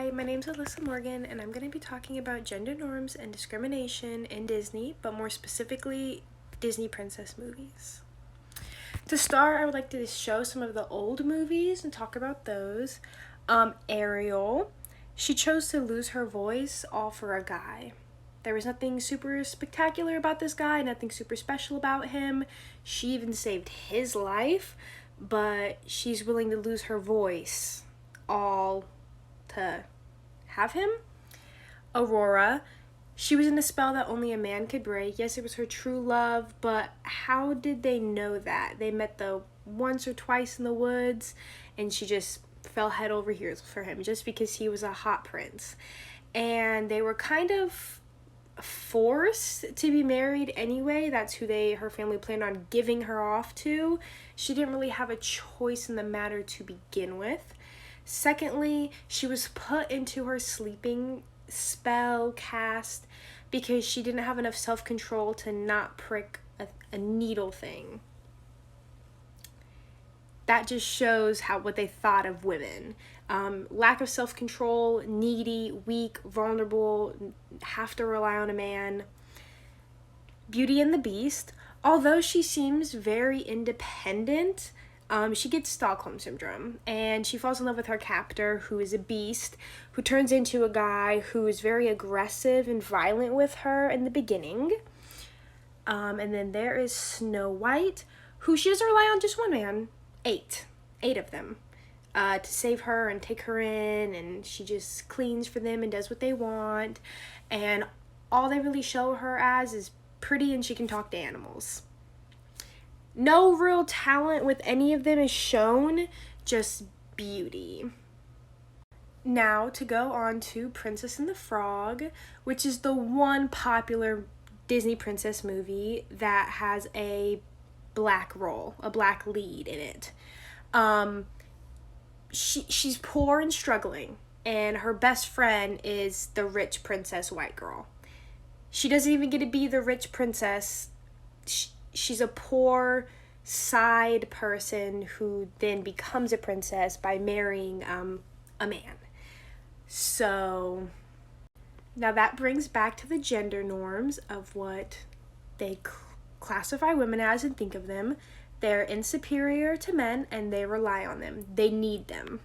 Hi, my name's Alyssa Morgan, and I'm going to be talking about gender norms and discrimination in Disney, but more specifically, Disney princess movies. To start, I would like to show some of the old movies and talk about those. Ariel, she chose to lose her voice all for a guy. There was nothing super spectacular about this guy, nothing super special about him. She even saved his life, but she's willing to lose her voice all to have him. Aurora, she was in a spell that only a man could break. Yes, it was her true love, but how did they know that? They met the once or twice in the woods, and she just fell head over heels for him just because he was a hot prince. And they were kind of forced to be married anyway. That's who her family planned on giving her off to. She didn't really have a choice in the matter to begin with. Secondly, she was put into her sleeping spell cast because she didn't have enough self-control to not prick a needle thing. That just shows what they thought of women. Lack of self-control, needy, weak, vulnerable, have to rely on a man. Beauty and the Beast, although she seems very independent, she gets Stockholm Syndrome, and she falls in love with her captor, who is a beast, who turns into a guy who is very aggressive and violent with her in the beginning. And then there is Snow White, who she doesn't rely on just one man, eight of them, to save her and take her in, and she just cleans for them and does what they want, and all they really show her as is pretty and she can talk to animals. No real talent with any of them is shown, just beauty. Now to go on to Princess and the Frog, which is the one popular Disney princess movie that has a black role, a black lead in it. She's poor and struggling, and her best friend is the rich princess white girl. She doesn't even get to be the rich princess. She's a poor side person who then becomes a princess by marrying a man. So now that brings back to the gender norms of what they classify women as and think of them. They're inferior to men and they rely on them. They need them.